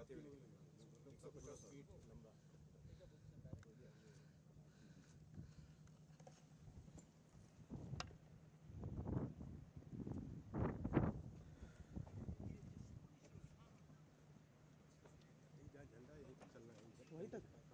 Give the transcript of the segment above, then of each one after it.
150 feet लंबा। जहाँ झंडा है यहीं तक चलना है, वहीं तक चलना।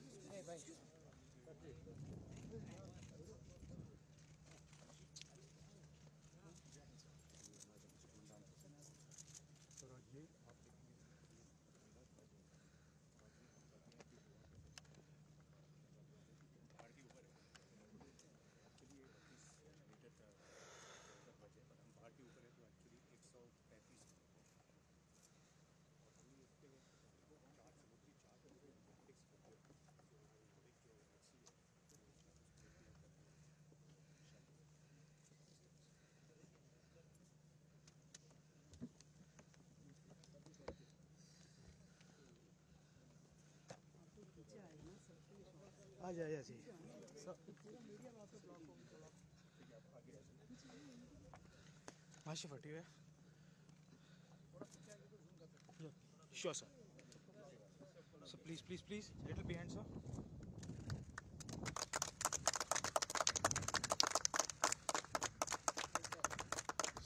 इसी में भाई ये आप पहाड़ के ऊपर है। एक्चुअली 25 मीटर का बचे, पर हम पहाड़ के ऊपर है तो एक्चुअली 135 और हम इसके 4 समुद्री 4 फिक्स करते हैं। एक जो एक्सी है आ जाए जी माशी फटी हुई है। Sure sir, sir please please please little behind sir.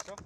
Sir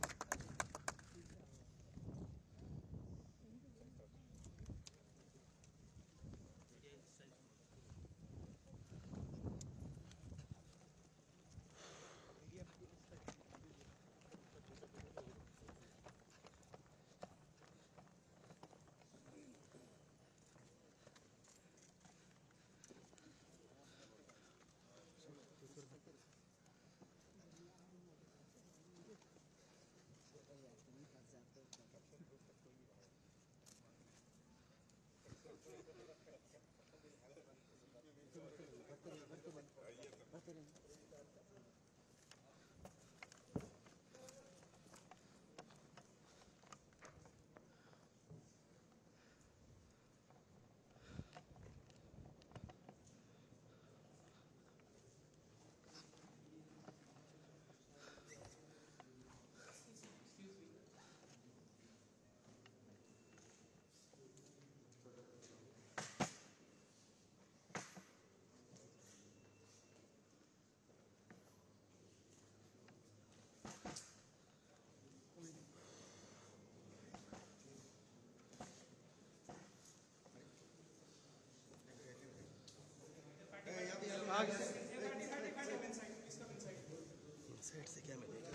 side से क्या मिलेगा?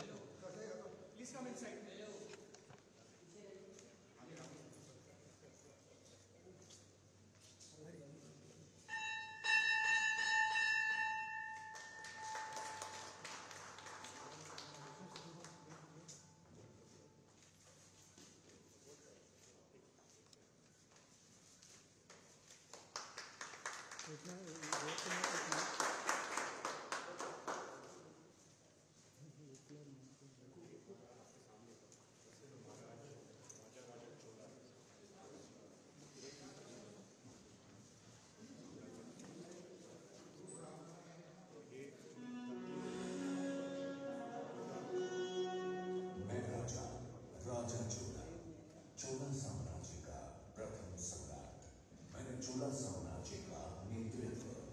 Please come inside. मैं राजा राजा चोला साम्राज्य का प्रथम सम्राट। मैंने चोला साम्राज्य का नेतृत्व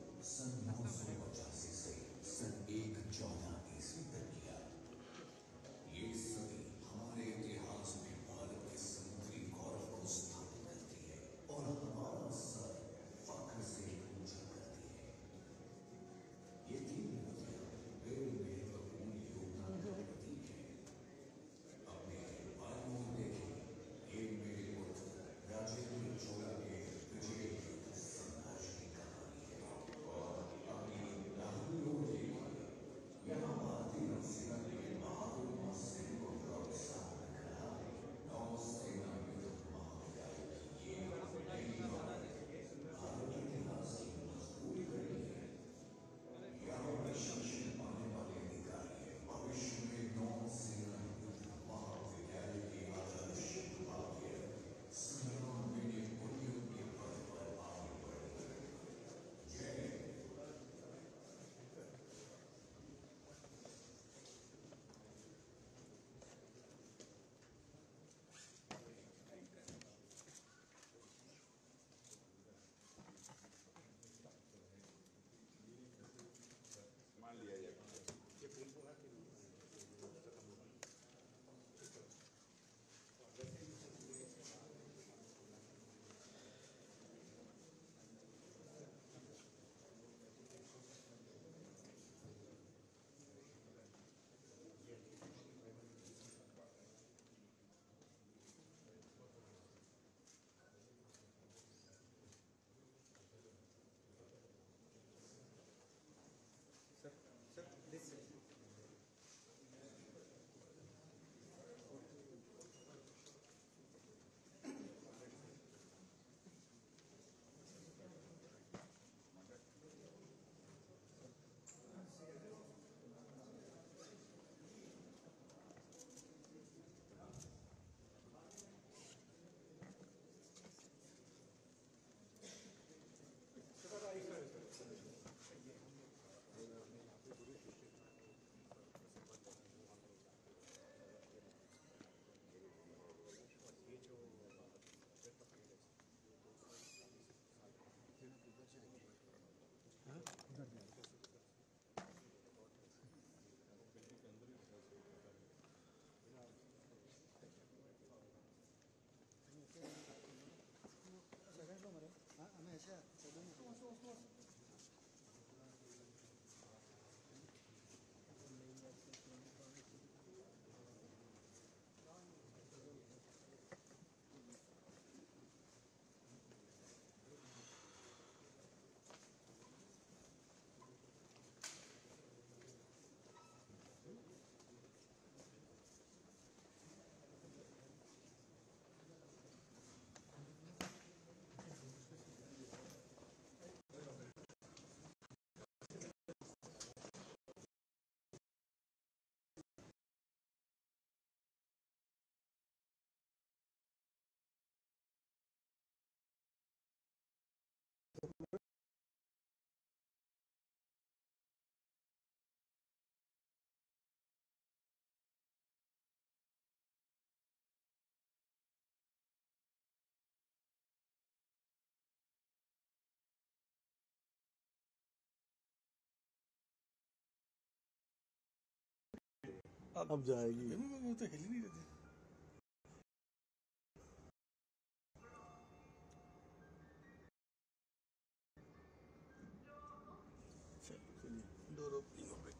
अब जाएगी। वो तो हिल ही नहीं रहे थे। चलिए दो रोपिंग हो गई।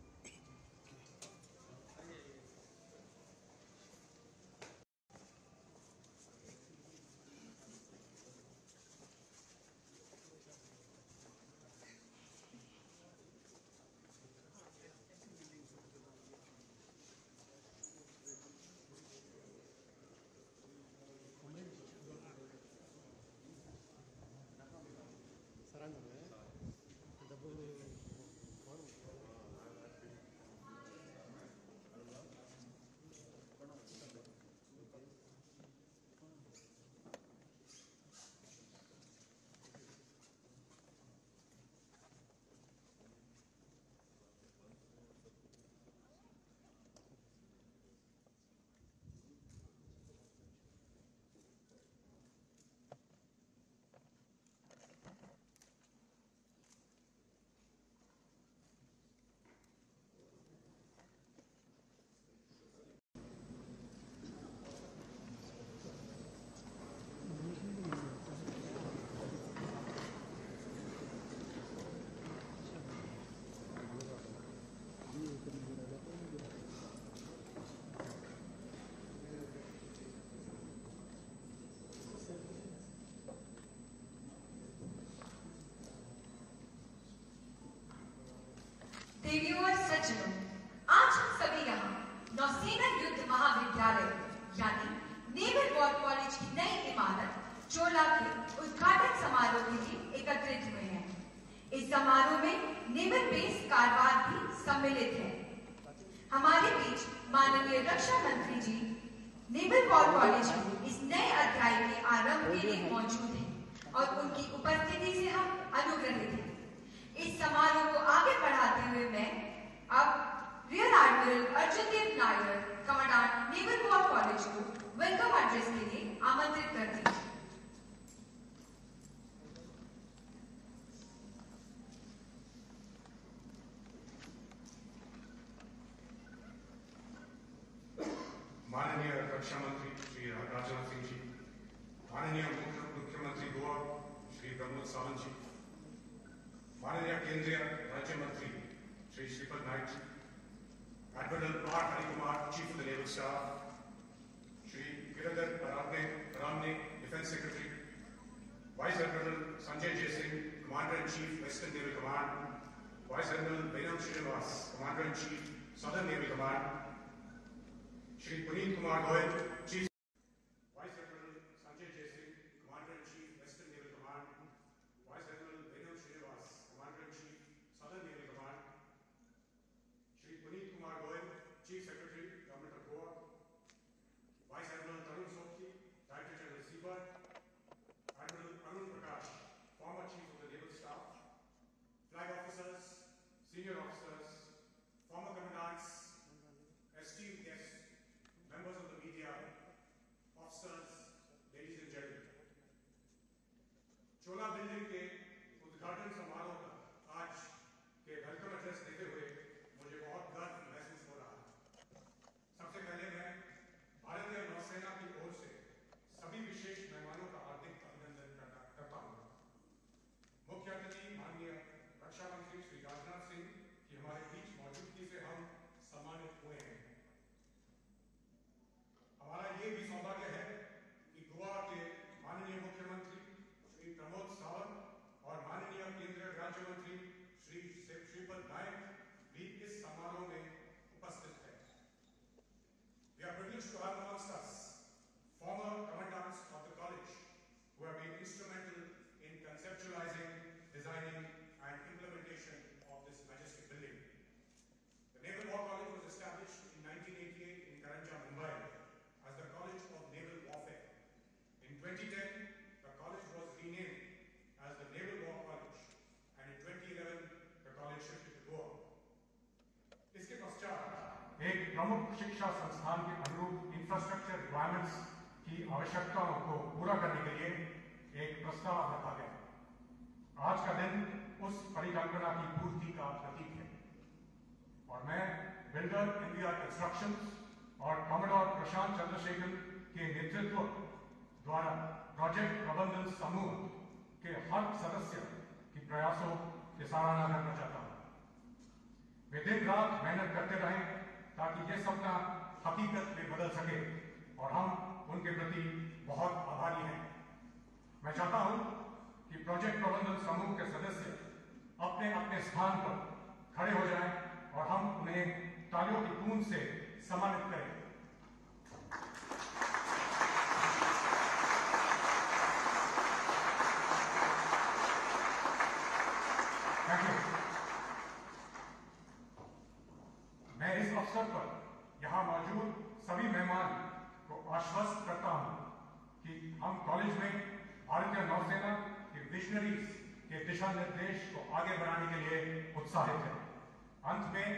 देवियों और सज्जनों, आज हम सभी यहाँ नौसेना युद्ध महाविद्यालय यानी नेवल वॉर कॉलेज की नई इमारत चोला के उद्घाटन समारोह के लिए एकत्रित हुए हैं। इस समारोह में नेवल बेस कारवार भी सम्मिलित है। हमारे बीच माननीय रक्षा मंत्री जी नेवल वॉर कॉलेज के इस नए अध्याय के आरंभ के लिए मौजूद हैं और उनकी उपस्थिति से हम अनुग्रहित हैं। इस समारोह को आगे बढ़ाते हुए मैं अब rear admiral Arjun Dev Nair, commandant naval war college को वेलकम एड्रेस के लिए आमंत्रित करती हूँ। माननीय रक्षा मंत्री श्री राजनाथ सिंह जी, माननीय मुख्यमंत्री गोवा श्री प्रमोद सावंत जी, माननीय केंद्रीय राज्य मंत्री Shri Shripad Naik ji, admiral R Harikumar, chief of the naval staff, Shri Giridhar Aramane, defence secretary, vice admiral Sanjay Jaisingh, commander in chief western naval command, vice admiral Venam Srinivas, commander in chief southern naval command, Shri Puneet Kumar Goyal, chief vice admiral Sanjay Jaisingh, commander in chief western naval command, vice admiral Venam Srinivas, commander in chief southern naval command, Shri Puneet Kumar Goyal, chief secretary government of Goa, vice admiral Tarun Sobti, director general seabird, admiral Arun Prakash, former chief of the naval staff, flag officers, senior officers, farmer commandants, esteemed guests, members of the media, officers, ladies and gentlemen. Chola building के उद्घाटन समारोह पर आज के welcome address देते हुए मुझे बहुत गर्व महसूस हो रहा है। सबसे पहले मैं भारतीय नौसेना की ओर से सभी विशेष मेहमानों का हार्दिक अभिनंदन करता हूँ। मुख्य अतिथि माननीय रक्षा मंत्री श्री राजनाथ सिंह की हमारे बीच मौजूदगी से हम सम्मानित हुए हैं। हमारा ये भी सौभाग्य है कि गोवा के माननीय मुख्यमंत्री श्री प्रमोद सावंत और माननीय केंद्रीय राज्य मंत्री श्री श्रीपद नायक भी इस समारोह में उपस्थित हैं। We are privileged to have amongst us former commandants of the college who have been instrumental in conceptualizing, designing, and implementation of this majestic building. The Naval War College was established in 1988 in Karanja, Mumbai, as the College of Naval Warfare. In 2010, the college was renamed as the Naval War College, and in 2011, the college shifted to Goa. इसके पश्चात एक प्रमुख शिक्षा संस्थान के अनुरूप infrastructure requirements की आवश्यकताओं को पूरा करने के लिए एक प्रस्ताव रखा गया। आज का दिन उस परिकल्पना की पूर्ति का प्रतीक है और मैं बिल्डर इंडिया कंस्ट्रक्शंस और कॉमोडोर प्रशांत चंद्रशेखर के नेतृत्व द्वारा प्रोजेक्ट प्रबंधन समूह के हर सदस्य के प्रयासों की सराहना करना चाहता हूं। वे दिन रात मेहनत करते रहें ताकि यह सपना हकीकत में बदल सके और हम उनके प्रति बहुत आभारी हैं। मैं चाहता हूं कि प्रोजेक्ट प्रबंधन समूह के सदस्य अपने अपने स्थान पर खड़े हो जाएं और हम उन्हें तालियों की गूंज से सम्मानित करें। Thank you. मैं इस अवसर पर यहां मौजूद सभी मेहमान को आश्वस्त करता हूं कि हम कॉलेज में भारतीय नौसेना के विजनरीज के दिशा निर्देश को आगे बढ़ाने के लिए उत्साहित हैं। अंत में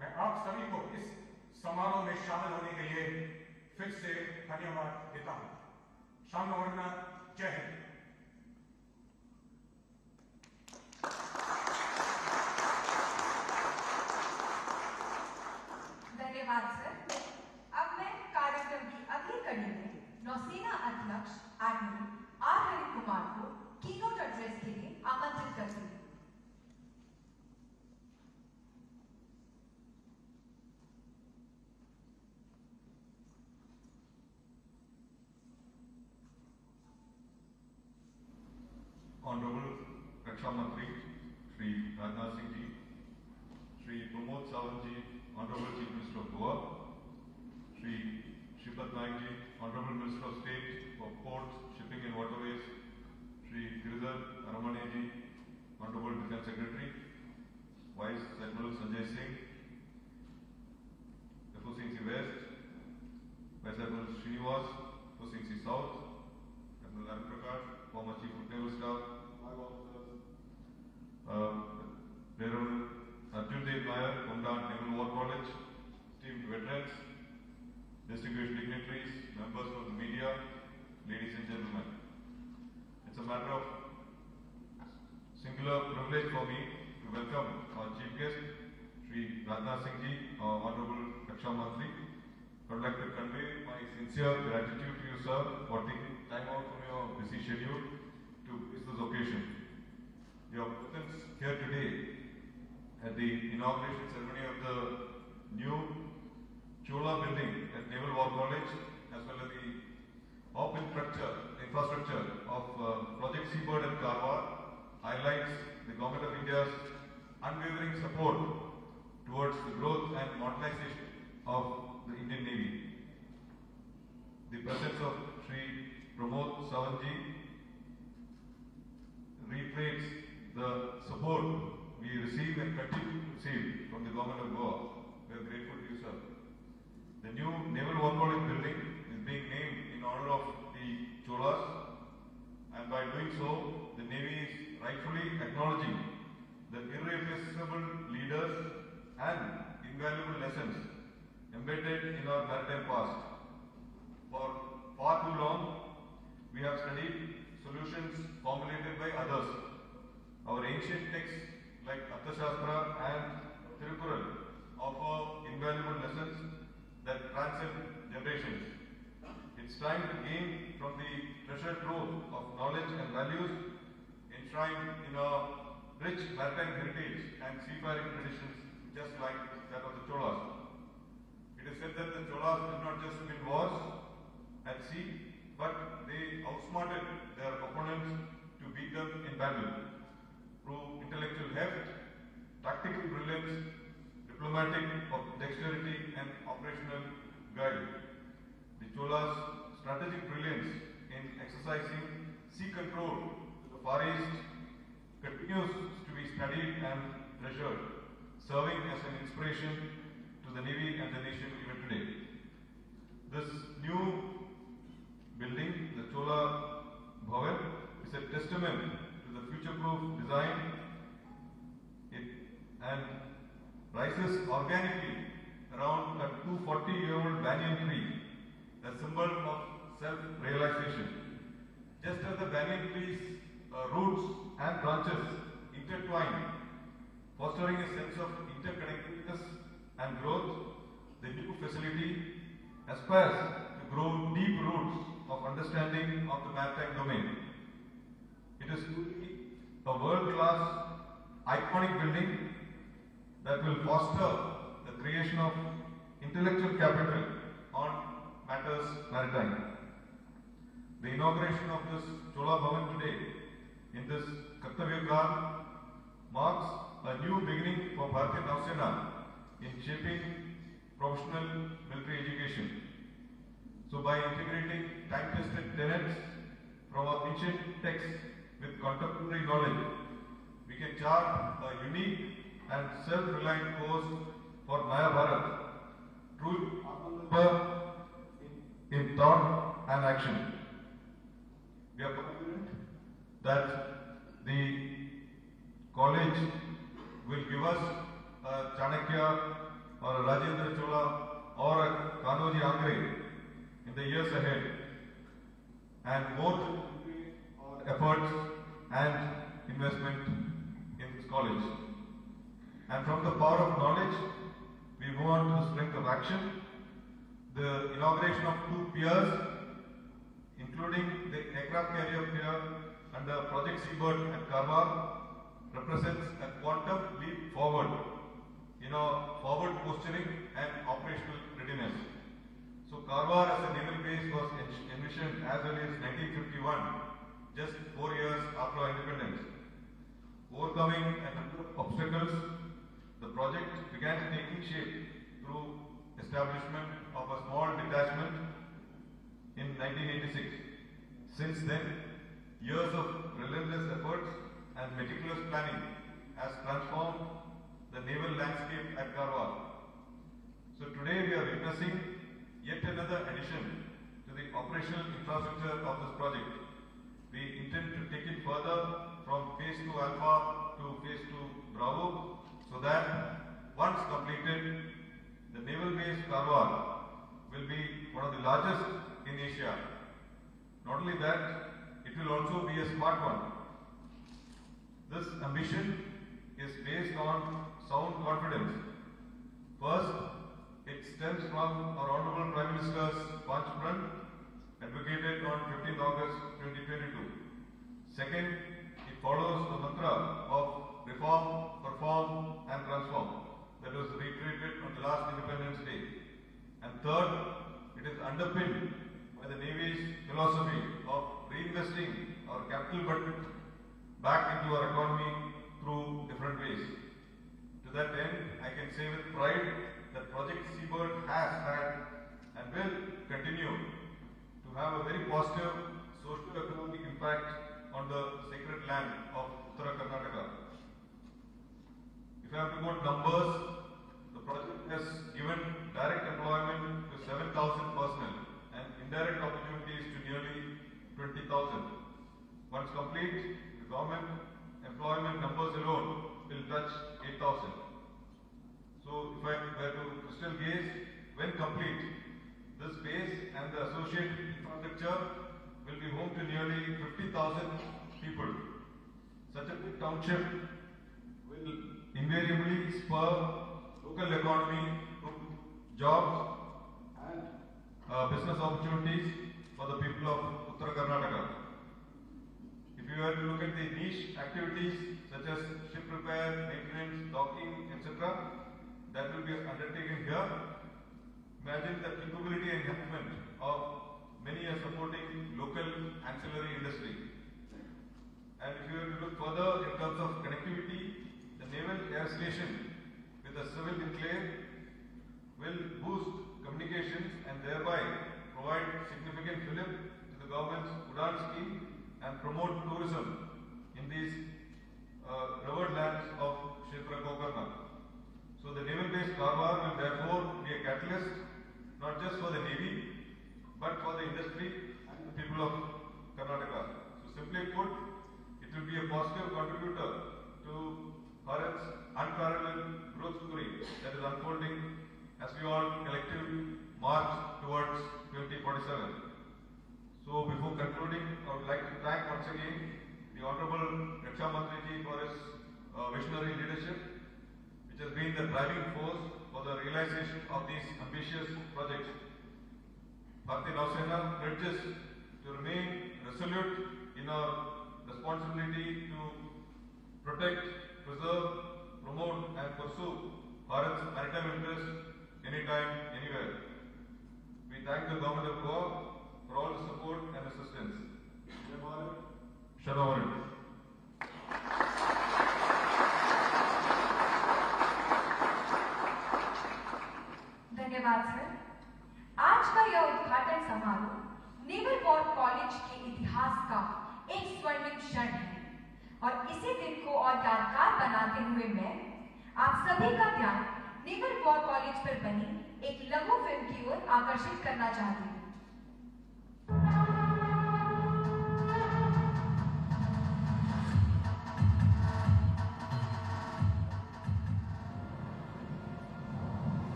मैं आप सभी को इस समारोह में शामिल होने के लिए फिर से धन्यवाद देता हूं। शाम वर्णा, जय हिंद। धन्यवाद सर। अब मैं कार्यक्रम की अगली कड़ी में नौसेना अध्यक्ष एडमिरल आर हरि कुमार को कीनोट एड्रेस के लिए आमंत्रित करती हूँ। Honorable Raksha Mantri Shri Rajnath Singh Ji, Shri Pramod Sawant Ji, Honorable Chief Minister of Goa, Shri Shripad Naik Ji, Honorable Minister of State for Ports, Shipping and Waterways, Shri Giridhar Aramane Ji, Honorable Defence Secretary, Vice Admiral Sanjay Singh, F.O.C.C. West, Vice Admiral Srinivas, F.O.C.C. South, Admiral Arun Prakash, former Chief of Naval Staff, Reverend Arjun Dev Nair, Commandant Naval War College, esteemed veterans, distinguished dignitaries, members of the media, ladies and gentlemen. It's a matter of singular privilege for me to welcome our chief guest, Shri Rajnath Singh Ji, our Honorable Raksha Mantri. I would like to convey my sincere gratitude to you, sir, for taking time out from your busy schedule to this occasion. Your presence here today at the inauguration ceremony of the new Chola building at Naval War College, as well as the infrastructure of Project Seabird at Karwar, highlights the Government of India's unwavering support towards the growth and modernization of the Indian Navy. The presence of Shri Pramod Sawant Ji reiterates the support we receive and continue to receive from the Government of Goa. We are grateful to you, sir. The new Naval War College building is being named in honor of the Cholas, and by doing so, the Navy is rightfully acknowledging the irreplaceable leaders and invaluable lessons embedded in our maritime past. For far too long, we have studied solutions formulated by others. Our ancient texts like Arthashastra and Tirukural offer invaluable lessons that transcend generations. It's time to gain from the treasure trove of knowledge and values enshrined in our rich maritime heritage and seafaring traditions, just like that of the Cholas. It is said that the Cholas did not just win wars at sea, but they outsmarted their opponents to beat them in battle through intellectual heft, tactical brilliance, diplomatic dexterity, and operational guile. The Cholas' strategic brilliance in exercising sea control to the Far East continues to be studied and treasured, serving as an inspiration to the Navy and the nation even today. This new building, the Chola Bhavan, is a testament to the future-proof design and rises organically around a 240-year-old banyan tree, a symbol of self-realization. Just as the banyan tree's roots and branches intertwine, fostering a sense of interconnectedness and growth, the new facility aspires to grow deep roots of understanding of the maritime domain. It is truly a world-class, iconic building that will foster the creation of intellectual capital on matters maritime. The inauguration of this Chola Bhavan today in this Kartavya Kaal marks a new beginning for Bharatiya Nausena in shaping professional military education. So by integrating time-tested tenets from our ancient texts with contemporary knowledge, we can chart a unique and self-reliant course for Naya Bharat, truly in thought and action. We are confident that the college will give us a Chanakya or a Rajendra Chola or a Kanoji Angre in the years ahead, and more efforts and investment in this college. And from the power of knowledge, we move on to the strength of action. The inauguration of 2 piers, including the aircraft carrier pier under Project Seabird at Karwar, represents a quantum leap forward in our forward posturing and operational readiness. So Karwar as a naval base was envisioned as early as 1951, just 4 years after our independence. Overcoming a number of obstacles, the project began taking shape through establishment of a small detachment in 1986. Since then, years of relentless efforts and meticulous planning has transformed the naval landscape at Karwar. So today we are witnessing yet another addition to the operational infrastructure of this project. We intend to take it further from phase 2 Alpha to phase 2 Bravo, so that once completed, the naval base Karwar will be one of the largest in Asia. Not only that, it will also be a smart one. This ambition is based on sound confidence. First, it stems from our Honorable Prime Minister's Panchpran, advocated on 15th August 2022. Second, it follows the mantra of reform, perform and transform that was reiterated on the last Independence Day. And third, it is underpinned by the Navy's philosophy of reinvesting our capital budget back into our economy through different ways. To that end, I can say with pride that Project Seabird has had and will continue to have a very positive socio-economic impact on the sacred land of Uttara Karnataka. If I have to quote numbers, the project has given direct employment to 7,000 personnel and indirect opportunities to nearly 20,000. Once complete, the government employment numbers alone will touch 8,000. So if I were to crystal gaze, when complete, this base and the associated infrastructure will be home to nearly 50,000 people. Such a big township will invariably spur local economy, jobs and business opportunities for the people of Uttara Karnataka. If you were to look at the niche activities such as ship repair, maintenance, docking, etc., that will be undertaken here. Imagine the capability enhancement of many are supporting local ancillary industry. And if you were to look further in terms of connectivity, the Naval Air Station with a civil enclave will boost communications and thereby provide significant fillip to the government's Udan scheme and promote tourism in these revered lands of Kshetra Gokarna. So the naval base Karwar will therefore be a catalyst not just for the Navy but for the industry and the people of Karnataka. So simply put, it will be a positive contributor to Bharat's unparalleled growth story that is unfolding as we all collectively march towards 2047. So before concluding, I would like to thank once again the Honorable Raksha Mantriji for his visionary leadership, which has been the driving force for for the realization of these ambitious projects. Bharatiya Nausena pledges to remain resolute in our responsibility to protect, preserve, promote and pursue Bharat's maritime interests anytime, anywhere. We thank the Government of Goa for all the support and assistance. Shadoward. धन्यवाद sir. आज का यह उद्घाटन समारोह naval war college के इतिहास का एक स्वर्णिम क्षण है और इसी दिन को और यादगार बनाते हुए मैं आप सभी का ध्यान नेवल वॉर कॉलेज पर बनी एक लघु फिल्म की ओर आकर्षित करना चाहती हूँ।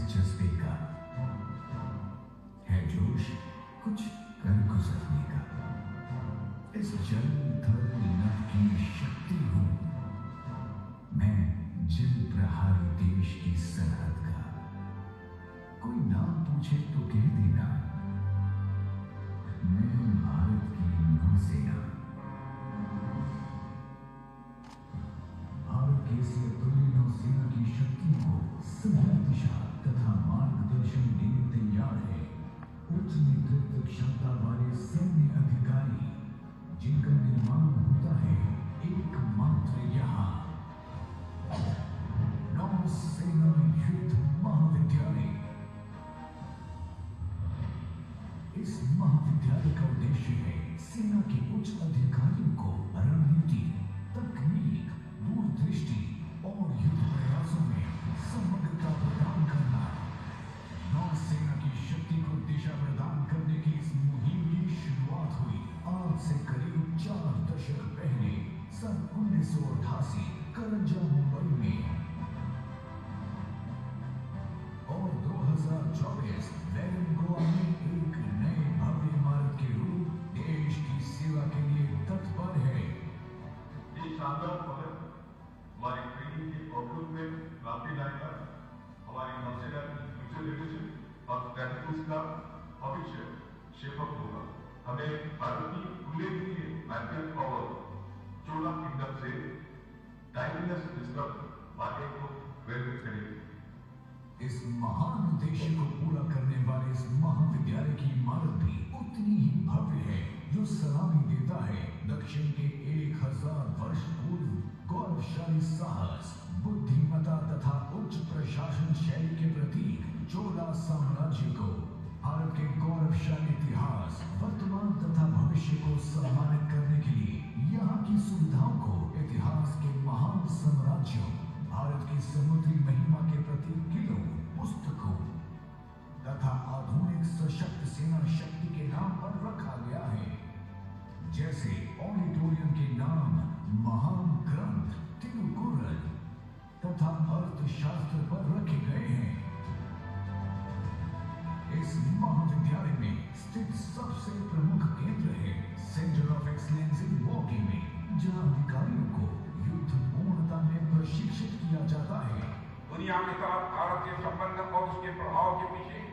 जज्बे का है जोश कुछ कर गुजरने का। इस जल थल नभ की शक्ति हूं मैं, जल प्रहारी देश की सरहद का। कोई नाम पूछे तो कह देना मैं भारत की नौसेना। भारत की इस अतुल्य नौसेना की शक्ति को सही दिशा तथा मार्गदर्शन देने तैयार है उच्च नेतृत्व क्षमता वाले सैन्य अधिकारी जिनका निर्माण होता है एकमात्र यहाँ नौसेना युद्ध महाविद्यालय। इस महाविद्यालय का उद्देश्य है सेना के उच्च अधिकारियों को रणनीति, तकनीक, दूरदृष्टि और युद्ध प्रयासों में समग्रता प्रदान करना। नौसेना की शक्ति को दिशा प्रदान करने की इस मुहिम की शुरुआत हुई आज से करीब 4 दशक पहले सन 1988 करंजा मुंबई में और 2024 वेलिंग गोवा में एक नए भव्य इमारत के रूप देश की सेवा के लिए तत्पर है। ये शानदार पहल हमारी ट्रेनिंग के आउटलुक में क्रांति लाएगा। हमारी नौसेना की फ्यूचर लीडरशिप और स्ट्रेटजीज का भविष्य शेपअप होगा। हमें भारत की उल्लेखनीय मैरिटाइम पावर चोला किंगडम से टाइमलेस विजडम मार्केट को प्रेरित करेगी। इस महान उद्देश्य को पूरा करने वाले इस महाविद्यालय की इमारत भी उतनी ही भव्य है जो सलामी देता है दक्षिण के 1000 वर्ष पूर्व गौरवशाली साहस, बुद्धिमता तथा उच्च प्रशासन शैली के प्रतीक चोला साम्राज्य को। भारत के गौरवशाली इतिहास, वर्तमान तथा भविष्य को सम्मानित करने के लिए यहाँ की सुविधाओं को इतिहास के महान साम्राज्यों, भारत की समुद्री महिमा के प्रतीक किलों, पुस्तकों तथा आधुनिक सशक्त सेना शक्ति के नाम पर रखा गया है। जैसे ऑडिटोरियम के नाम महान ग्रंथ तिरुकुरल तथा अर्थशास्त्र पर रखे गए हैं। इस महाविद्यालय में स्थित सबसे प्रमुख केंद्र है centre of excellence in walking, जहां अधिकारियों को युद्ध पूर्णता में प्रशिक्षित किया जाता है। दुनिया के साथ भारत के संबंध और उसके प्रभाव के पीछे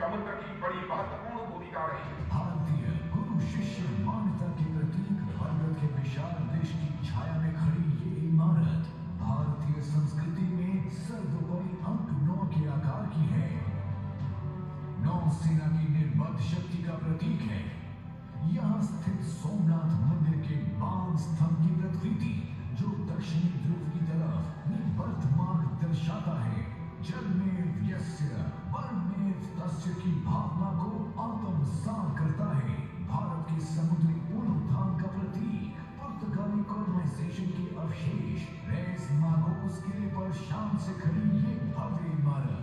समुद्र की बड़ी महत्वपूर्ण भूमिका रही है। भारतीय गुरु शिष्य मान्यता के प्रतीक पर्वत के विशाल देश की छाया में खड़ी ये इमारत भारतीय संस्कृति में सर्वोपरि अंक 9 के आकार की है। नौसेना की निर्बद्ध शक्ति का प्रतीक है। यहाँ स्थित सोमनाथ मंदिर के बाण स्तंभ की प्रतिकृति जो दक्षिणी ध्रुव की तरफ निर्बद्ध मार्ग दर्शाता है। जलमेव यस्य वर्मेव तस्य की भावना को आत्मसात करता है। भारत के समुद्री पुनरुत्थान का प्रतीक पुर्तगाली कॉलोनाइजेशन के अवशेष रेस मागोस किले पर शान से खड़ी ये भव्य इमारत।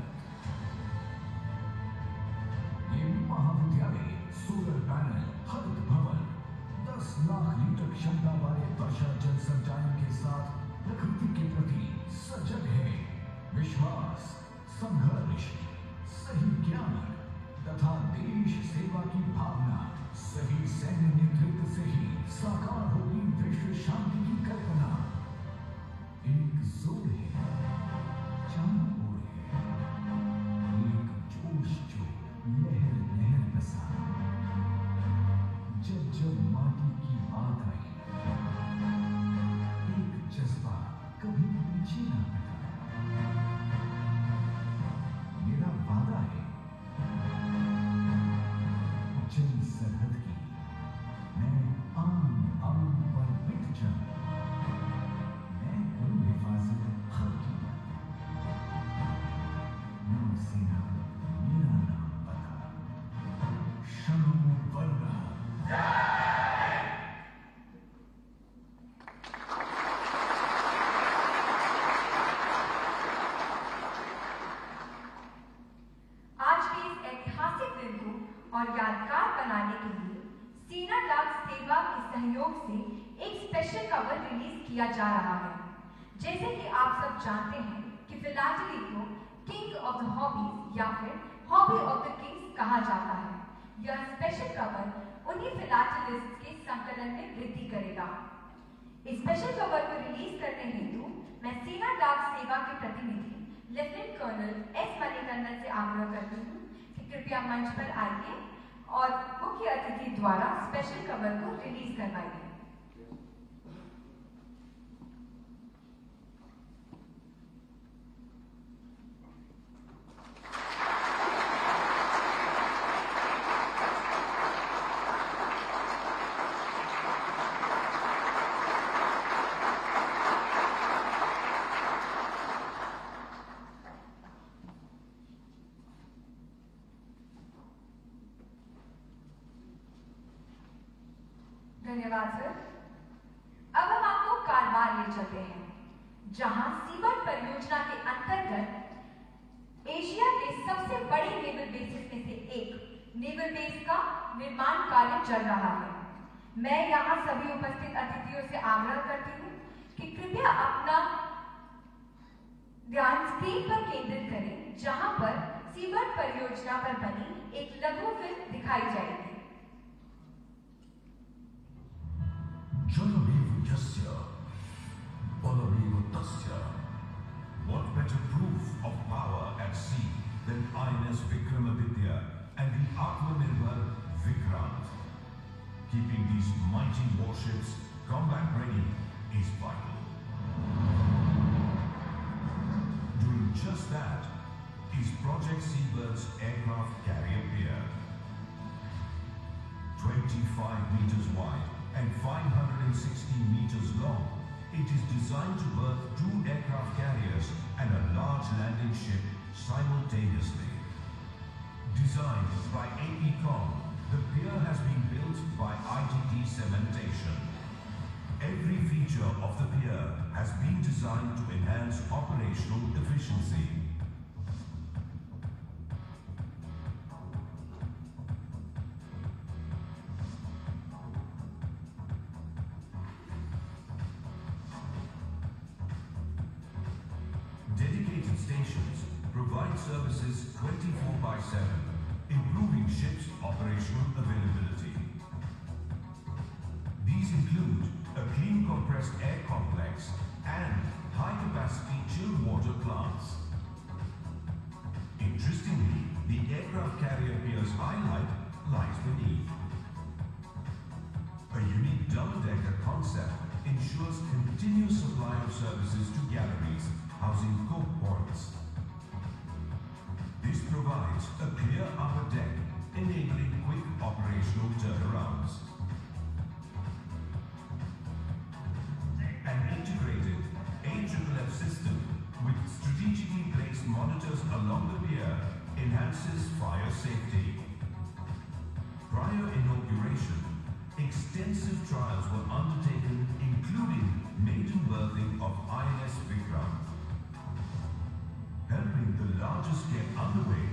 ये महाविद्यालय सोलर पैनल, हरित भवन, 10 लाख लीटर क्षमता वाले वर्षा जल संचयन के साथ प्रकृति के प्रति सजग है। विश्वास, संघर्ष, सही ज्ञान तथा देश सेवा की भावना, सही सैन्य नेतृत्व से ही साकार होगी विश्व शांति की कल्पना। एक जोर है, चारों ओर है, एक जोश जो लहर लहर बसा। जब जब माटी की बात आई, एक जज्बा कभी पीछे ना हटा। मेरा वादा है, जंग सरहद की मैं आन आन पर मिट जाऊं। मैं करूं हिफाजत हक की। नौसेना मेरा नाम पता, शम्मू वर्मा। आज के इस ऐतिहासिक दिन को और यादगार बनाने के लिए सेना डाक सेवा के सहयोग से एक स्पेशल कवर रिलीज किया जा रहा है। जैसे कि आप सब जानते हैं कि फिलाटली को किंग ऑफ द हॉबीज या फिर हॉबी ऑफ द किंग्स कहा जाता है। यह स्पेशल कवर उन्हीं फिलाटलिस्ट्स के संकलन में वृद्धि करेगा। इस स्पेशल कवर को रिलीज करने हेतु मैं सेना डाक सेवा के प्रतिनिधि लेफ्टिनेंट कर्नल एस मणिकंदन से आग्रह करती हूँ कि कृपया मंच पर आइए और मुख्य अतिथि द्वारा स्पेशल कवर को रिलीज करवाइए। धन्यवाद सर। अब हम आपको कारवार ले चलते हैं, जहां सीबर्ट परियोजना के अंतर्गत एशिया के सबसे बड़े नेवल बेसिस में से एक नेवल बेस का निर्माण कार्य चल रहा है। मैं यहां सभी उपस्थित अतिथियों से आग्रह करती हूं कि कृपया अपना ध्यान स्क्रीन पर केंद्रित करें, जहां पर सीबर्ट परियोजना पर बनी एक लघु फिल्म दिखाई जाएगी। जनमेव यस्य, बलमेव तस्य. What better proof of power at sea than INS Vikramaditya and the Atmanirbhar Vikrant? Keeping these mighty warships combat ready is vital. Doing just that is Project Seabird's aircraft carrier pier. 25 meters wide and 560 meters long, it is designed to berth 2 aircraft carriers and a large landing ship simultaneously. Designed by AECOM, the pier has been built by ITT Cementation. Every feature of the pier has been designed to enhance operational efficiency. Dedicated stations provide services 24/7, improving ships' operational availability. These include a clean compressed air complex and high-capacity chilled water plants. Interestingly, the aircraft carrier pier's highlight lies beneath. A unique double-decker concept ensures continuous supply of services to galleries housing coke points. This provides a clear upper deck, enabling quick operational turnarounds. An integrated AFFF system with strategically placed monitors along the pier enhances fire safety. Prior inauguration, extensive trials were undertaken, including maiden berthing of INS Vikrant. Helping the largest get underway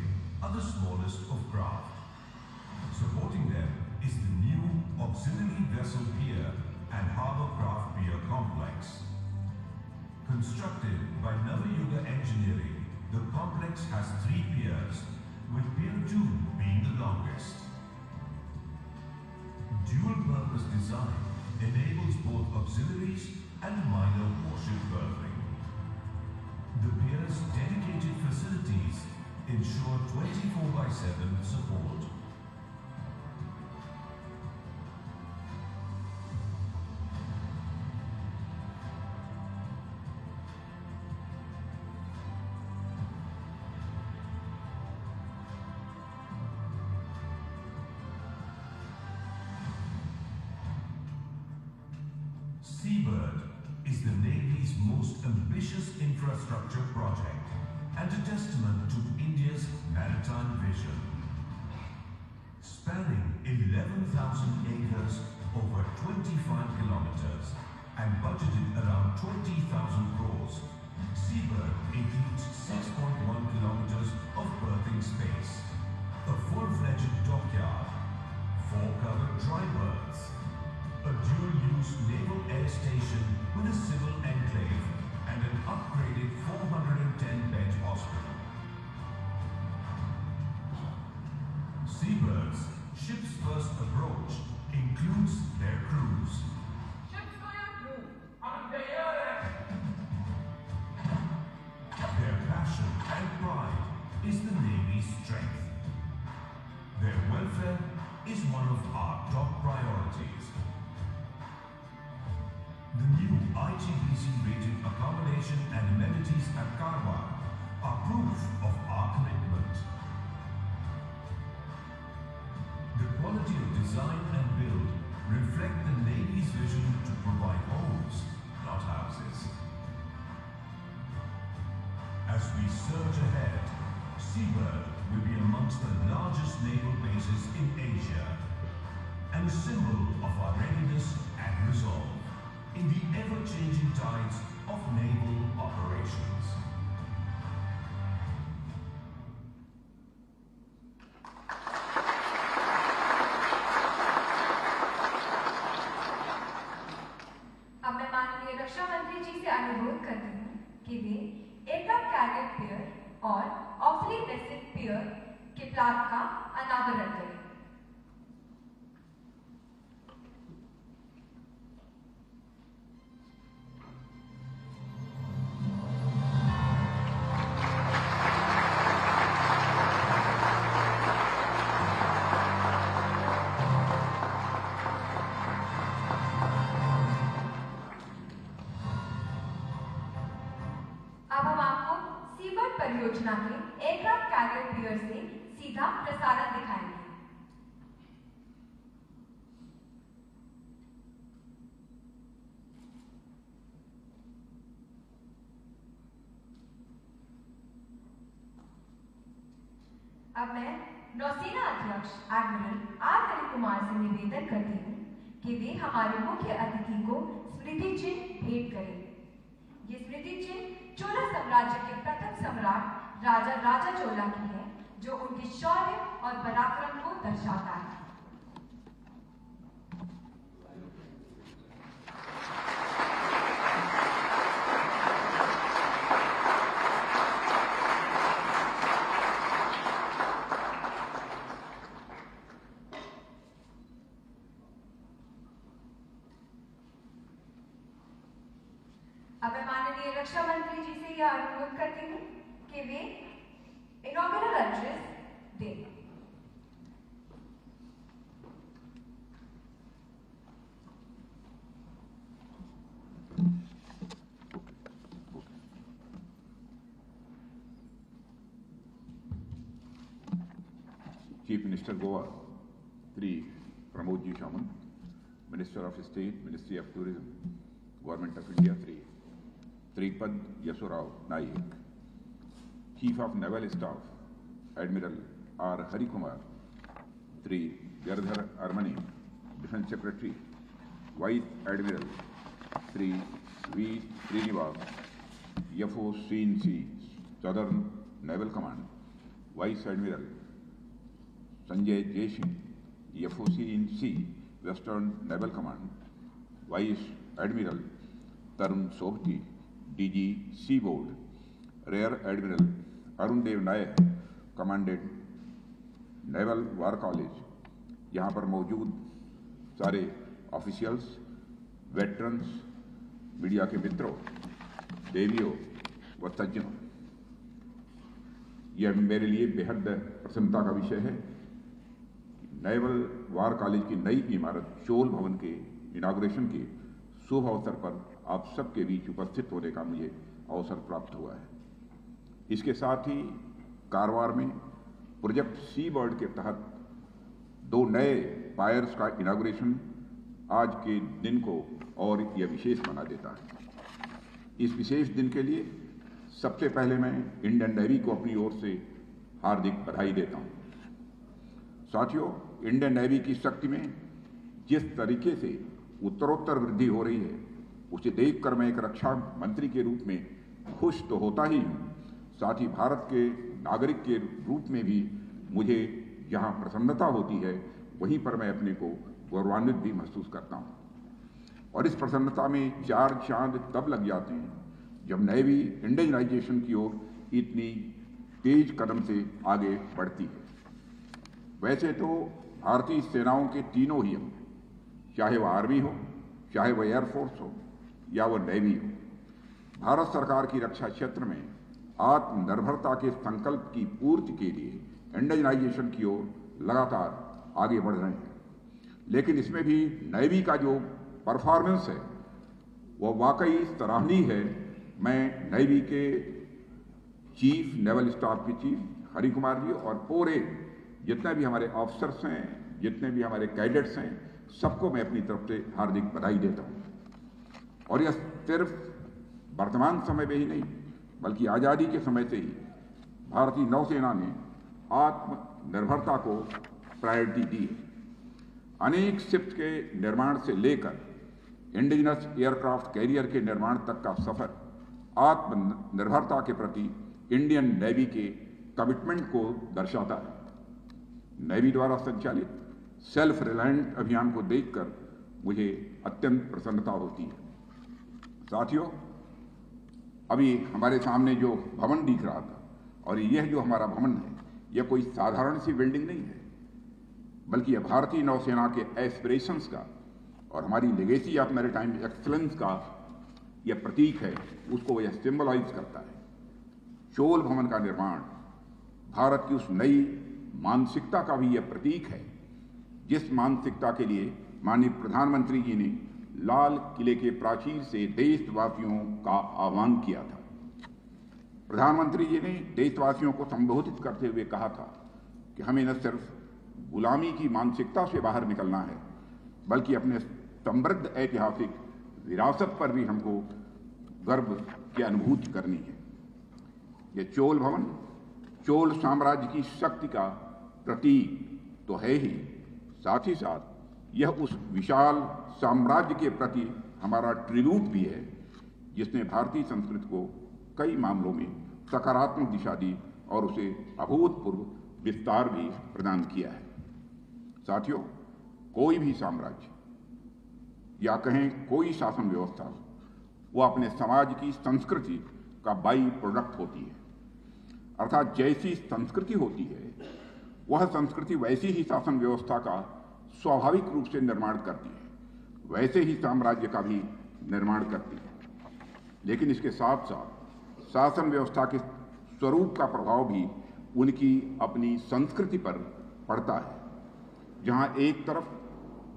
are the smallest of craft. Supporting them is the new auxiliary vessel pier and harbour craft pier complex. Constructed by Navayuga Engineering, the complex has 3 piers, with Pier 2 being the longest. Dual-purpose design enables both auxiliaries and minor warship berthing. India's dedicated facilities ensure 24/7 support. Seabird is the Navy's most ambitious infrastructure project and a testament to India's maritime vision. Spanning 11,000 acres over 25 kilometers and budgeted around 20,000 crores, Seabird includes 6.1 kilometers of berthing space, a full-fledged dockyard, 4 covered dry berths, a dual-use naval air station with a civil enclave and an upgraded 410-bed hospital. Seabird's ship's first approach includes their crews. Ship's fire crew on the air. Their passion and pride is the Navy's strength. Their welfare is one of our top priorities. The new IGBC-rated accommodation and amenities at Karwar are proof of our commitment. The quality of design and build reflect the Navy's vision to provide homes, not houses. As we surge ahead, Seabird will be amongst the largest naval bases in Asia and a symbol of our readiness and resolve in the ever-changing tides of naval operations. अब मैं माननीय रक्षा मंत्री जी से अनुरोध करती हूँ कि वे aircraft carrier पियर और ऑफली वेसल पियर के प्लाट का अनावरण करें। अब हम आपको सीबर्ड परियोजना के एयरक्राफ्ट कैरियर पियर से सीधा प्रसारण दिखाएंगे। अब मैं नौसेना अध्यक्ष एडमिरल आर हरिकुमार से निवेदन करती हूँ कि वे हमारे मुख्य अतिथि को स्मृति चिन्ह भेंट करें। ये स्मृति चिन्ह चोला साम्राज्य के प्रथम सम्राट राजा राजा चोला की है, जो उनके शौर्य और पराक्रम को दर्शाता है। अब मैं माननीय रक्षा मंत्री जी से यह अनुरोध करती हूँ कि वे इनॉग्रेशन एड्रेस दें। Chief Minister Goa, Sri Pramod Ji Samant, Minister of State, Ministry of Tourism, Government of India, Sri Tripad Yasurao Naik, Chief of Naval Staff, Admiral R. Harikumar, Sri Girdhar Armani, Defence Secretary, Vice Admiral Sri V. Srinivas, FOCNC, Southern Naval Command, Vice Admiral Sanjay Jaising, FOCNC, Western Naval Command, Vice Admiral Tarun Sobti, DG Seaboard, Rear Admiral Arun Dev Nayak, Commandant Naval War College, यहाँ पर मौजूद सारे officials, veterans, media के मित्रों, देवियों व सज्जनों, यह मेरे लिए बेहद प्रसन्नता का विषय है। नेवल वार कॉलेज की नई इमारत चोल भवन के इनाग्रेशन के शुभ अवसर पर आप सबके बीच उपस्थित होने का मुझे अवसर प्राप्त हुआ है। इसके साथ ही कारवार में प्रोजेक्ट सी बर्ड के तहत 2 नए पायर्स का इनाग्रेशन आज के दिन को और यह विशेष बना देता है। इस विशेष दिन के लिए सबसे पहले मैं इंडियन नेवी को अपनी ओर से हार्दिक बधाई देता हूं। साथियों, इंडियन नेवी की शक्ति में जिस तरीके से उत्तरोत्तर वृद्धि हो रही है, उसे देखकर मैं एक रक्षा मंत्री के रूप में खुश तो होता ही हूं, साथ ही भारत के नागरिक के रूप में भी मुझे जहां प्रसन्नता होती है, वहीं पर मैं अपने को गौरवान्वित भी महसूस करता हूं। और इस प्रसन्नता में 4 चांद तब लग जाते हैं जब नेवी इंडियनाइजेशन की ओर इतनी तेज कदम से आगे बढ़ती है। वैसे तो भारतीय सेनाओं के तीनों ही अंग, चाहे वह आर्मी हो, चाहे वह एयरफोर्स हो या वह नेवी हो, भारत सरकार की रक्षा क्षेत्र में आत्मनिर्भरता के संकल्प की पूर्ति के लिए इंडियनाइजेशन की ओर लगातार आगे बढ़ रहे हैं। लेकिन इसमें भी नेवी का जो परफॉर्मेंस है वह वाकई सराहनीय है। मैं नेवी के चीफ, नेवल स्टाफ के चीफ हरि कुमार जी और पूरे जितने भी हमारे ऑफिसर्स हैं, जितने भी हमारे कैडेट्स हैं, सबको मैं अपनी तरफ से हार्दिक बधाई देता हूं। और यह सिर्फ वर्तमान समय में ही नहीं, बल्कि आज़ादी के समय से ही भारतीय नौसेना ने आत्मनिर्भरता को प्रायोरिटी दी है। अनेक शिप्स के निर्माण से लेकर इंडिजिनस एयरक्राफ्ट कैरियर के निर्माण तक का सफर आत्मनिर्भरता के प्रति इंडियन नेवी के कमिटमेंट को दर्शाता है। नेवी द्वारा संचालित सेल्फ रिलायंट अभियान को देखकर मुझे अत्यंत प्रसन्नता होती है। साथियों, अभी हमारे सामने जो भवन दिख रहा था, और यह जो हमारा भवन है, यह कोई साधारण सी बिल्डिंग नहीं है, बल्कि यह भारतीय नौसेना के एस्पिरेशंस का और हमारी लेगेसी ऑफ मैरीटाइम एक्सीलेंस का यह प्रतीक है, उसको यह सिंबलाइज करता है। चोल भवन का निर्माण भारत की उस नई मानसिकता का भी यह प्रतीक है, जिस मानसिकता के लिए माननीय प्रधानमंत्री जी ने लाल किले के प्राचीर से देशवासियों का आह्वान किया था। प्रधानमंत्री जी ने देशवासियों को संबोधित करते हुए कहा था कि हमें न सिर्फ गुलामी की मानसिकता से बाहर निकलना है, बल्कि अपने समृद्ध ऐतिहासिक विरासत पर भी हमको गर्व की अनुभूति करनी है। यह चोल भवन चोल साम्राज्य की शक्ति का प्रतीक तो है ही, साथ ही साथ यह उस विशाल साम्राज्य के प्रति हमारा ट्रिब्यूट भी है, जिसने भारतीय संस्कृति को कई मामलों में सकारात्मक दिशा दी और उसे अभूतपूर्व विस्तार भी प्रदान किया है। साथियों, कोई भी साम्राज्य या कहें कोई शासन व्यवस्था, वो अपने समाज की संस्कृति का बाई प्रोडक्ट होती है। अर्थात जैसी संस्कृति होती है, वह संस्कृति वैसी ही शासन व्यवस्था का स्वाभाविक रूप से निर्माण करती है, वैसे ही साम्राज्य का भी निर्माण करती है। लेकिन इसके साथ साथ शासन व्यवस्था के स्वरूप का प्रभाव भी उनकी अपनी संस्कृति पर पड़ता है। जहां एक तरफ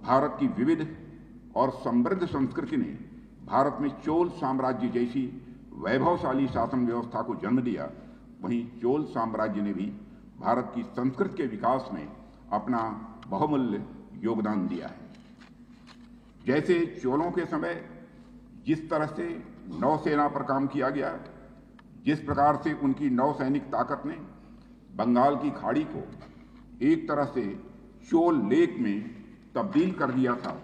भारत की विविध और समृद्ध संस्कृति ने भारत में चोल साम्राज्य जैसी वैभवशाली शासन व्यवस्था को जन्म दिया, वहीं चोल साम्राज्य ने भी भारत की संस्कृति के विकास में अपना बहुमूल्य योगदान दिया है। जैसे चोलों के समय जिस तरह से नौसेना पर काम किया गया, जिस प्रकार से उनकी नौसैनिक ताकत ने बंगाल की खाड़ी को एक तरह से चोल लेक में तब्दील कर दिया था,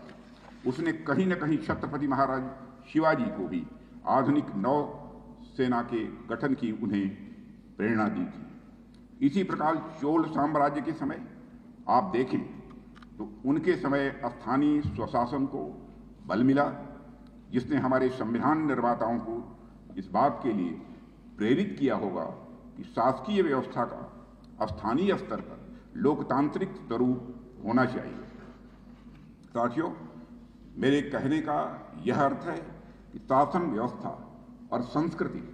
उसने कहीं न कहीं छत्रपति महाराज शिवाजी को भी आधुनिक नौसेना के गठन की उन्हें प्रेरणा दी थी। इसी प्रकार चोल साम्राज्य के समय आप देखें तो उनके समय स्थानीय स्वशासन को बल मिला, जिसने हमारे संविधान निर्माताओं को इस बात के लिए प्रेरित किया होगा कि शासकीय व्यवस्था का स्थानीय स्तर पर लोकतांत्रिक स्वरूप होना चाहिए। साथियों, मेरे कहने का यह अर्थ है कि शासन व्यवस्था और संस्कृति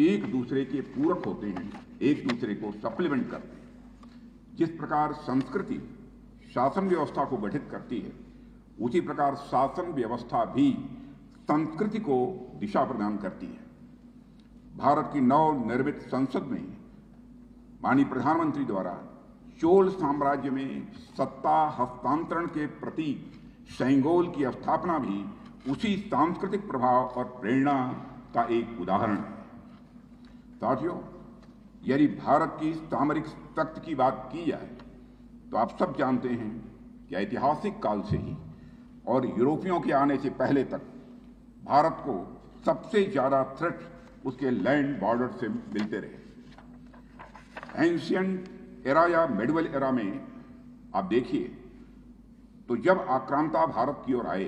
एक दूसरे के पूरक होते हैं एक दूसरे को सप्लीमेंट करते हैं। जिस प्रकार संस्कृति शासन व्यवस्था को गठित करती है, उसी प्रकार शासन व्यवस्था भी संस्कृति को दिशा प्रदान करती है। भारत की नवनिर्मित संसद में माननीय प्रधानमंत्री द्वारा चोल साम्राज्य में सत्ता हस्तांतरण के प्रतीक सेंगोल की स्थापना भी उसी सांस्कृतिक प्रभाव और प्रेरणा का एक उदाहरण है। साथियों, यदि भारत की सामरिक शक्ति की बात की जाए तो आप सब जानते हैं कि ऐतिहासिक काल से ही और यूरोपियों के आने से पहले तक भारत को सबसे ज्यादा थ्रेट उसके लैंड बॉर्डर से मिलते रहे। एंशियंट एरा या मिडिवल एरा में आप देखिए तो जब आक्रांता भारत की ओर आए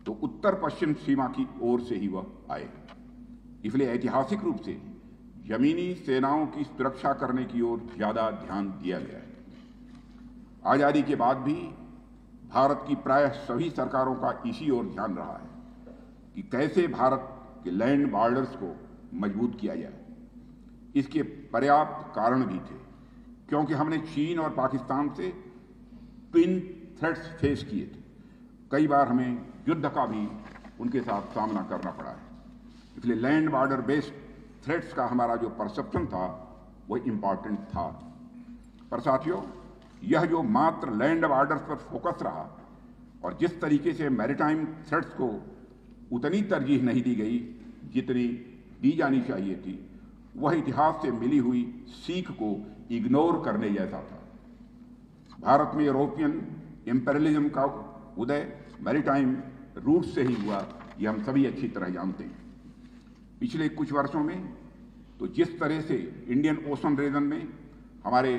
तो उत्तर पश्चिम सीमा की ओर से ही वह आए। इसलिए ऐतिहासिक रूप से जमीनी सेनाओं की सुरक्षा करने की ओर ज्यादा ध्यान दिया गया है। आजादी के बाद भी भारत की प्रायः सभी सरकारों का इसी ओर ध्यान रहा है कि कैसे भारत के लैंड बॉर्डर्स को मजबूत किया जाए। इसके पर्याप्त कारण भी थे, क्योंकि हमने चीन और पाकिस्तान से ट्विन थ्रेट्स फेस किए थे। कई बार हमें युद्ध का भी उनके साथ सामना करना पड़ा है। इसलिए लैंड बॉर्डर बेस्ड थ्रेट्स का हमारा जो परसेप्शन था वो इम्पॉर्टेंट था। पर साथियों, यह जो मात्र लैंड बॉर्डर्स पर फोकस रहा और जिस तरीके से मैरीटाइम थ्रेट्स को उतनी तरजीह नहीं दी गई जितनी दी जानी चाहिए थी, वह इतिहास से मिली हुई सीख को इग्नोर करने जैसा था। भारत में यूरोपियन इंपेरियलिज्म का उदय मैरीटाइम रूट से ही हुआ, यह हम सभी अच्छी तरह जानते हैं। पिछले कुछ वर्षों में तो जिस तरह से इंडियन ओशन रीजन में हमारे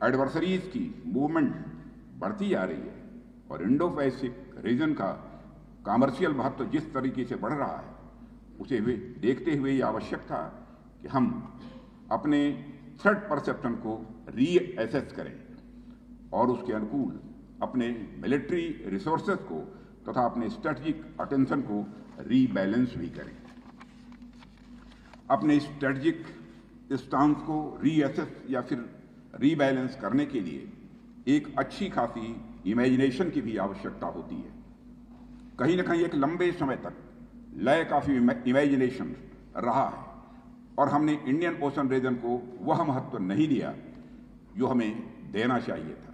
एडवर्सरीज की मूवमेंट बढ़ती जा रही है और इंडो पैसिफिक रीजन का कमर्शियल महत्व जिस तरीके से बढ़ रहा है, उसे देखते हुए यह आवश्यक था कि हम अपने थ्रेट परसेप्शन को रीअसेस करें और उसके अनुकूल अपने मिलिट्री रिसोर्सेज को तथा अपने स्ट्रेटजिक अटेंशन को रीबैलेंस भी करें। अपने स्ट्रेटजिक स्टांस को रीअसेस या फिर रीबैलेंस करने के लिए एक अच्छी खासी इमेजिनेशन की भी आवश्यकता होती है। कहीं ना कहीं एक लंबे समय तक लैक ऑफ इमेजिनेशन रहा है और हमने इंडियन ओशन रीजन को वह महत्व नहीं दिया जो हमें देना चाहिए था।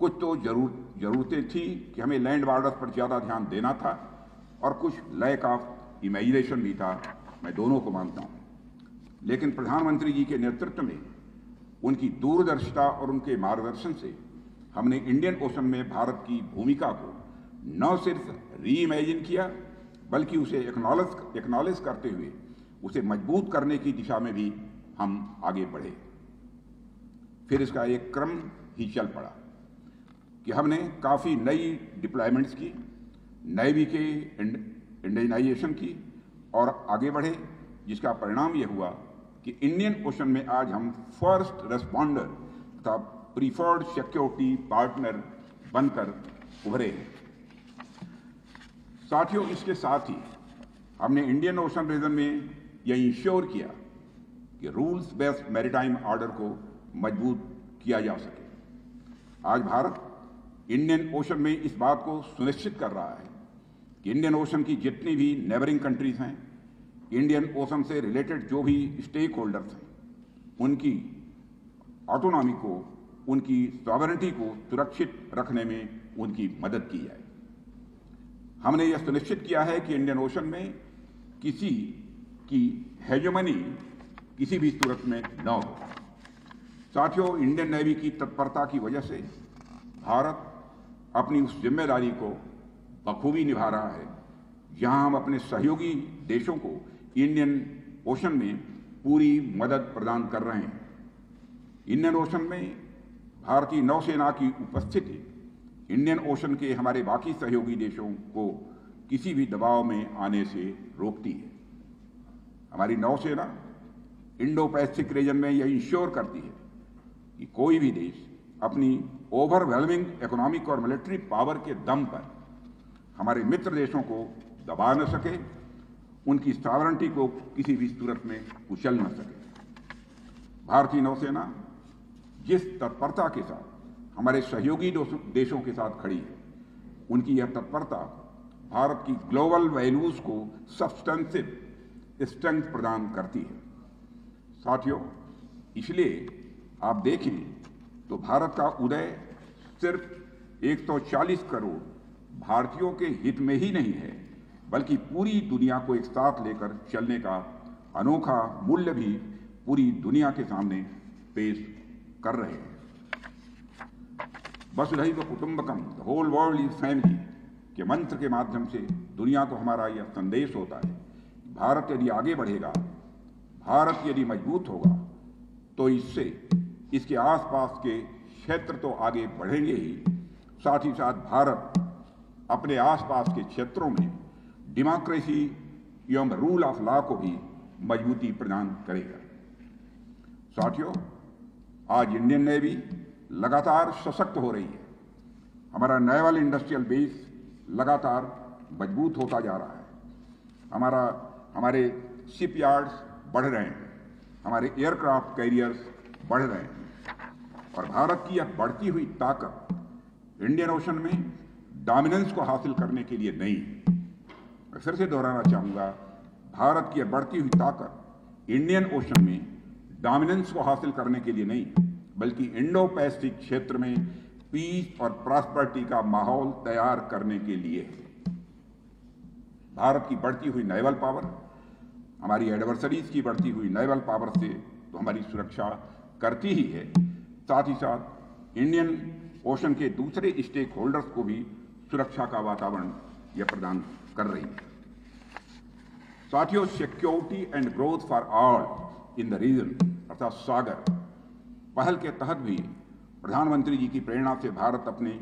कुछ तो जरूरतें थी कि हमें लैंड बॉर्डर्स पर ज़्यादा ध्यान देना था और कुछ लैक ऑफ इमेजिनेशन भी था, मैं दोनों को मानता हूँ। लेकिन प्रधानमंत्री जी के नेतृत्व में उनकी दूरदर्शिता और उनके मार्गदर्शन से हमने इंडियन ओशन में भारत की भूमिका को न सिर्फ री इमेजिन किया बल्कि उसे एक्नॉलेज करते हुए उसे मजबूत करने की दिशा में भी हम आगे बढ़े। फिर इसका एक क्रम ही चल पड़ा कि हमने काफ़ी नई डिप्लॉयमेंट्स की, नेवी के इंडियनाइजेशन की और आगे बढ़े, जिसका परिणाम यह हुआ कि इंडियन ओशन में आज हम फर्स्ट रेस्पॉन्डर तथा प्रीफर्ड सिक्योरिटी पार्टनर बनकर उभरे हैं। साथियों, इसके साथ ही हमने इंडियन ओशन रीजन में यह इंश्योर किया कि रूल्स बेस्ड मैरीटाइम ऑर्डर को मजबूत किया जा सके। आज भारत इंडियन ओशन में इस बात को सुनिश्चित कर रहा है कि इंडियन ओशन की जितनी भी नेबरिंग कंट्रीज हैं, इंडियन ओशन से रिलेटेड जो भी स्टेक होल्डर्स हैं, उनकी ऑटोनॉमी को, उनकी सॉवरेनिटी को सुरक्षित रखने में उनकी मदद की जाए। हमने यह सुनिश्चित किया है कि इंडियन ओशन में किसी की हेजेमनी किसी भी सूरत में न हो। साथियों, इंडियन नेवी की तत्परता की वजह से भारत अपनी उस जिम्मेदारी को बखूबी निभा रहा है, जहां हम अपने सहयोगी देशों को इंडियन ओशन में पूरी मदद प्रदान कर रहे हैं। इंडियन ओशन में भारतीय नौसेना की उपस्थिति इंडियन ओशन के हमारे बाकी सहयोगी देशों को किसी भी दबाव में आने से रोकती है। हमारी नौसेना इंडो पैसिफिक रीजन में यह इंश्योर करती है कि कोई भी देश अपनी ओवरवेलमिंग इकोनॉमिक और मिलिट्री पावर के दम पर हमारे मित्र देशों को दबा न सके, उनकी सॉवरेनिटी को किसी भी सूरत में कुचल न सके। भारतीय नौसेना जिस तत्परता के साथ हमारे सहयोगी देशों के साथ खड़ी है, उनकी यह तत्परता भारत की ग्लोबल वैल्यूज को सब्सटेंसिव स्ट्रेंथ प्रदान करती है। साथियों, इसलिए आप देखें तो भारत का उदय सिर्फ 140 करोड़ भारतीयों के हित में ही नहीं है, बल्कि पूरी दुनिया को एक साथ लेकर चलने का अनोखा मूल्य भी पूरी दुनिया के सामने पेश कर रहे हैं। वसुधैव कुटुंबकम, the whole world is family के मंत्र के माध्यम से दुनिया को हमारा यह संदेश होता है, भारत यदि आगे बढ़ेगा, भारत यदि मजबूत होगा, तो इससे इसके आसपास के क्षेत्र तो आगे बढ़ेंगे ही, साथ ही साथ भारत अपने आसपास के क्षेत्रों में डेमोक्रेसी एवं रूल ऑफ लॉ को भी मजबूती प्रदान करेगा। साथियों, आज इंडियन नेवी लगातार सशक्त हो रही है। हमारा नेवल इंडस्ट्रियल बेस लगातार मजबूत होता जा रहा है। हमारे शिपयार्ड्स बढ़ रहे हैं, हमारे एयरक्राफ्ट कैरियर्स बढ़ रहे हैं, और भारत की यह बढ़ती हुई ताकत इंडियन ओशन में डोमिनेंस को हासिल करने के लिए नहीं। मैं फिर से दोहराना चाहूंगा, भारत की यह बढ़ती हुई ताकत इंडियन ओशन में डोमिनेंस को हासिल करने के लिए नहीं, बल्कि इंडो पैसिफिक क्षेत्र में पीस और प्रॉस्पेरिटी का माहौल तैयार करने के लिए है। भारत की बढ़ती हुई नेवल पावर, हमारी एडवर्सरीज की बढ़ती हुई नेवल पावर से तो हमारी सुरक्षा करती ही है, साथ ही साथ इंडियन ओशन के दूसरे स्टेक होल्डर्स को भी सुरक्षा का वातावरण यह प्रदान कर रही है। साथियों, security and growth for all in the region अर्थात सागर पहल के तहत भी प्रधानमंत्री जी की प्रेरणा से भारत अपने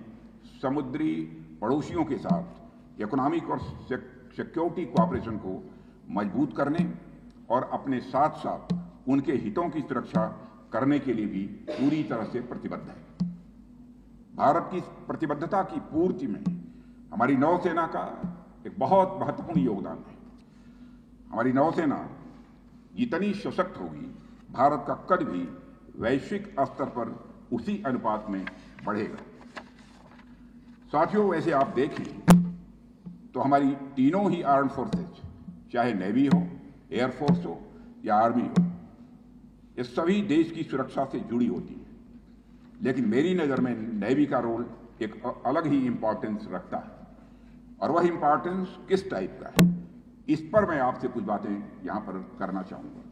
समुद्री पड़ोसियों के साथ इकोनॉमिक और सिक्योरिटी कोऑपरेशन को मजबूत करने और अपने साथ साथ उनके हितों की सुरक्षा करने के लिए भी पूरी तरह से प्रतिबद्ध है। भारत की प्रतिबद्धता की पूर्ति में हमारी नौसेना का एक बहुत महत्वपूर्ण योगदान है। हमारी नौसेना जितनी सशक्त होगी, भारत का कद भी वैश्विक स्तर पर उसी अनुपात में बढ़ेगा। साथियों, वैसे आप देखें तो हमारी तीनों ही आर्म्ड फोर्सेज, चाहे नेवी हो, एयरफोर्स हो या आर्मी हो, ये सभी देश की सुरक्षा से जुड़ी होती है। लेकिन मेरी नज़र में नेवी का रोल एक अलग ही इंपॉर्टेंस रखता है, और वह इंपॉर्टेंस किस टाइप का है, इस पर मैं आपसे कुछ बातें यहाँ पर करना चाहूँगा।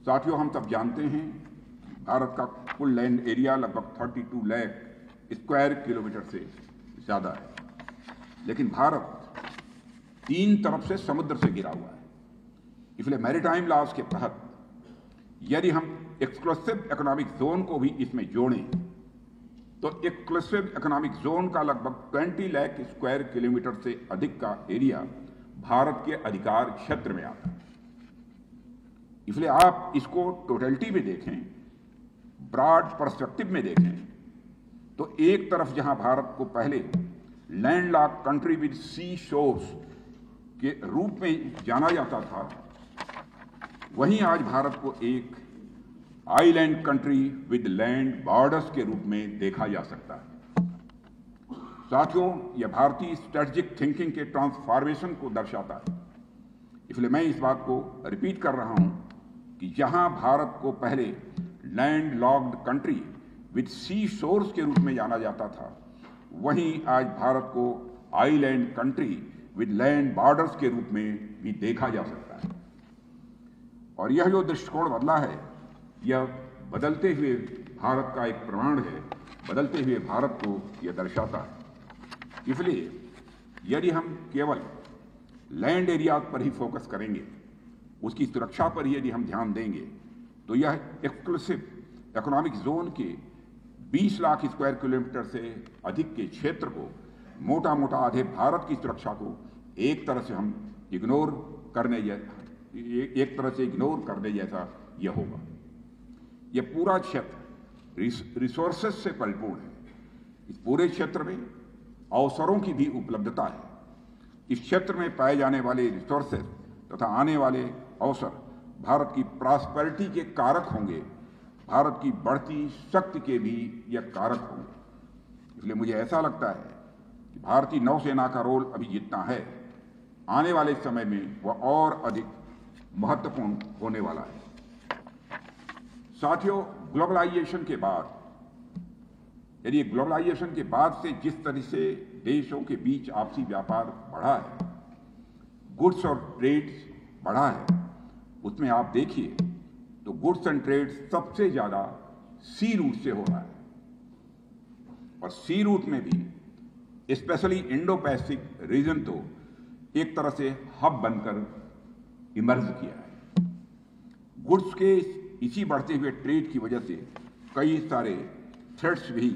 साथियों, हम सब जानते हैं भारत का कुल लैंड एरिया लगभग 32 लाख स्क्वायर किलोमीटर से ज़्यादा है, लेकिन भारत 3 तरफ से समुद्र से घिरा हुआ है। इसलिए मैरीटाइम लॉज के तहत यदि हम एक्सक्लूसिव इकोनॉमिक जोन को भी इसमें जोड़ें तो एक्सक्लूसिव इकोनॉमिक जोन का लगभग 20 लाख स्क्वायर किलोमीटर से अधिक का एरिया भारत के अधिकार क्षेत्र में आता है। इसलिए आप इसको टोटलिटी में देखें, ब्रॉड पर्सपेक्टिव में देखें, तो एक तरफ जहां भारत को पहले landlocked country with sea shores के रूप में जाना जाता था, वहीं आज भारत को एक island country with land borders के रूप में देखा जा सकता है। साथियों, यह भारतीय स्ट्रेटेजिक थिंकिंग के ट्रांसफॉर्मेशन को दर्शाता है। इसलिए मैं इस बात को रिपीट कर रहा हूं कि जहां भारत को पहले land locked country with sea shores के रूप में जाना जाता था, वहीं आज भारत को island country with land borders के रूप में भी देखा जा सकता है। और यह जो दृष्टिकोण बदला है, यह बदलते हुए भारत का एक प्रमाण है, बदलते हुए भारत को यह दर्शाता है। इसलिए यदि हम केवल लैंड एरिया पर ही फोकस करेंगे, उसकी सुरक्षा पर ही यदि हम ध्यान देंगे, तो यह एक्सक्लूसिव इकोनॉमिक जोन के 20 लाख स्क्वायर किलोमीटर से अधिक के क्षेत्र को, मोटा मोटा आधे भारत की सुरक्षा को एक तरह से हम इग्नोर करने जैसा यह होगा। यह पूरा क्षेत्र रिसोर्सेस से परिपूर्ण है। इस पूरे क्षेत्र में अवसरों की भी उपलब्धता है। इस क्षेत्र में पाए जाने वाले रिसोर्सेस तथा आने वाले अवसर भारत की प्रॉस्पेरिटी के कारक होंगे, भारत की बढ़ती शक्ति के भी यह कारक होंगे। इसलिए मुझे ऐसा लगता है कि भारतीय नौसेना का रोल अभी जितना है, आने वाले समय में वह और अधिक महत्वपूर्ण होने वाला है। साथियों, ग्लोबलाइजेशन के बाद, यदि ग्लोबलाइजेशन के बाद से जिस तरह से देशों के बीच आपसी व्यापार बढ़ा है, गुड्स और ट्रेड्स बढ़ा है, उसमें आप देखिए तो गुड्स एंड ट्रेड्स सबसे ज्यादा सी रूट से हो रहा है। और सी रूट में भी स्पेशली इंडो पैसिफिक रीजन तो एक तरह से हब बनकर इमर्ज किया है। गुड्स के इसी बढ़ते हुए ट्रेड की वजह से कई सारे थ्रेट्स भी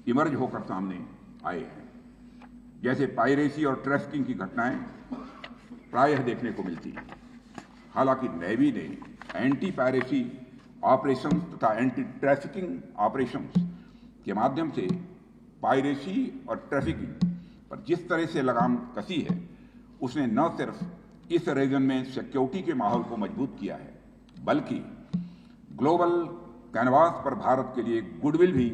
इमर्ज होकर सामने आए हैं, जैसे पायरेसी और ट्रैफिकिंग की घटनाएं प्रायः देखने को मिलती हैं। हालांकि नेवी ने एंटी पायरेसी ऑपरेशंस तथा एंटी ट्रैफिकिंग ऑपरेशंस के माध्यम से पायरेसी और ट्रैफिकिंग पर जिस तरह से लगाम कसी है, उसने न सिर्फ इस रीजन में सिक्योरिटी के माहौल को मजबूत किया है, बल्कि ग्लोबल कैनवास पर भारत के लिए गुडविल भी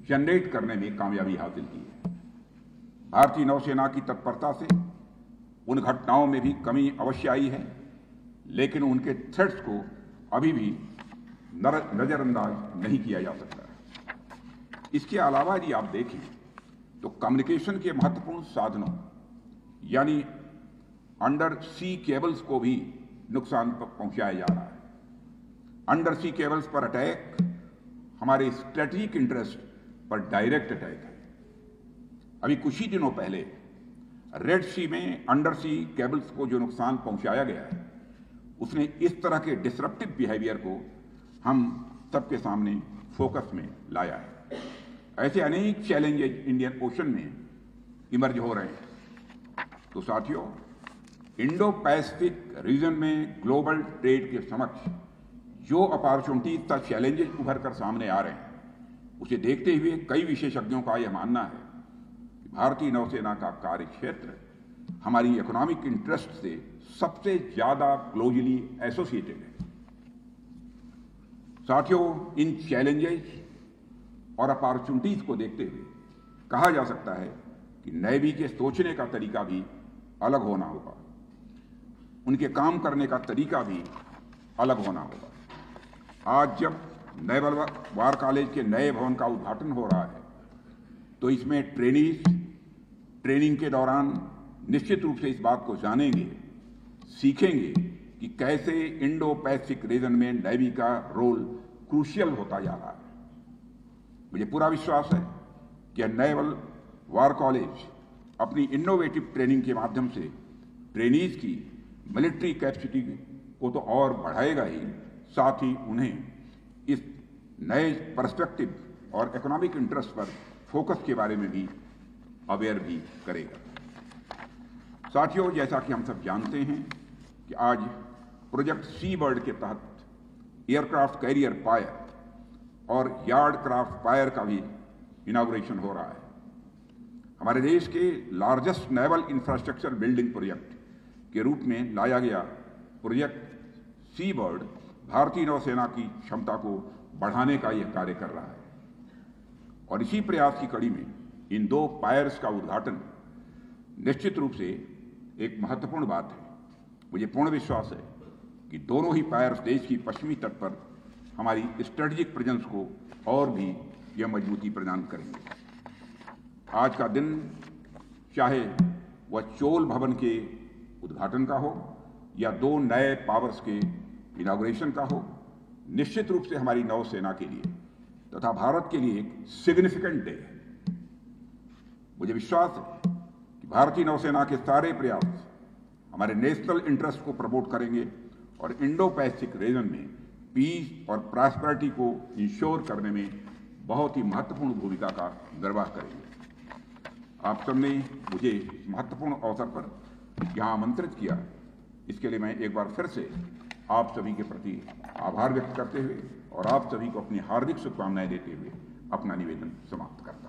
जनरेट करने में कामयाबी हासिल की है। भारतीय नौसेना की तत्परता से उन घटनाओं में भी कमी अवश्य आई है, लेकिन उनके थ्रेट्स को अभी भी नजरअंदाज नहीं किया जा सकता। इसके अलावा यदि आप देखें तो कम्युनिकेशन के महत्वपूर्ण साधनों यानी अंडर सी केबल्स को भी नुकसान पहुंचाया जा रहा है। अंडर सी केबल्स पर अटैक हमारे स्ट्रेटेजिक इंटरेस्ट पर डायरेक्ट अटैक है। अभी कुछ ही दिनों पहले रेड सी में अंडर सी केबल्स को जो नुकसान पहुंचाया गया है, उसने इस तरह के डिसरप्टिव बिहेवियर को हम सबके सामने फोकस में लाया है। ऐसे अनेक चैलेंजेस इंडियन ओशन में इमर्ज हो रहे हैं। तो साथियों, इंडो पैसिफिक रीजन में ग्लोबल ट्रेड के समक्ष जो अपॉर्चुनिटीज तथा चैलेंजेस उभर कर सामने आ रहे हैं, उसे देखते हुए कई विशेषज्ञों का यह मानना है कि भारतीय नौसेना का कार्य क्षेत्र हमारी इकोनॉमिक इंटरेस्ट से सबसे ज्यादा क्लोजली एसोसिएटेड है। साथियों, इन चैलेंजेस और अपॉर्चुनिटीज को देखते हुए कहा जा सकता है कि नेवी के सोचने का तरीका भी अलग होना होगा, उनके काम करने का तरीका भी अलग होना होगा। आज जब नेवल वार कॉलेज के नए भवन का उद्घाटन हो रहा है, तो इसमें ट्रेनीज ट्रेनिंग के दौरान निश्चित रूप से इस बात को जानेंगे, सीखेंगे कि कैसे इंडो पैसिफिक रीजन में नेवी का रोल क्रूशियल होता जा रहा है। मुझे पूरा विश्वास है कि नेवल वार कॉलेज अपनी इनोवेटिव ट्रेनिंग के माध्यम से ट्रेनीज की मिलिट्री कैपेसिटी को तो और बढ़ाएगा ही, साथ ही उन्हें इस नए पर्सपेक्टिव और इकोनॉमिक इंटरेस्ट पर फोकस के बारे में भी अवेयर भी करेगा। साथियों, जैसा कि हम सब जानते हैं कि आज प्रोजेक्ट सी बर्ड के तहत एयरक्राफ्ट कैरियर पायर और यार्ड क्राफ्ट पायर का भी इनॉग्रेशन हो रहा है। हमारे देश के largest naval infrastructure building project के रूप में लाया गया प्रोजेक्ट सी बर्ड भारतीय नौसेना की क्षमता को बढ़ाने का यह कार्य कर रहा है। और इसी प्रयास की कड़ी में इन दो पायर्स का उद्घाटन निश्चित रूप से एक महत्वपूर्ण बात है। मुझे पूर्ण विश्वास है कि दोनों ही पायर्स देश की पश्चिमी तट पर हमारी स्ट्रेटेजिक प्रेजेंस को और भी यह मजबूती प्रदान करेंगे। आज का दिन, चाहे वह चोल भवन के उद्घाटन का हो या दो नए पावर्स के इनॉग्रेशन का हो, निश्चित रूप से हमारी नौसेना के लिए तथा भारत के लिए एक सिग्निफिकेंट डे है। मुझे विश्वास है कि भारतीय नौसेना के सारे प्रयास हमारे नेशनल इंटरेस्ट को प्रमोट करेंगे और इंडो पैसिफिक रीजन में पीस और प्रॉस्पेरिटी को इंश्योर करने में बहुत ही महत्वपूर्ण भूमिका का निर्वाह करेंगे। आप सबने मुझे इस महत्वपूर्ण अवसर पर यहाँ आमंत्रित किया, इसके लिए मैं एक बार फिर से आप सभी के प्रति आभार व्यक्त करते हुए और आप सभी को अपनी हार्दिक शुभकामनाएं देते हुए अपना निवेदन समाप्त करता हूं।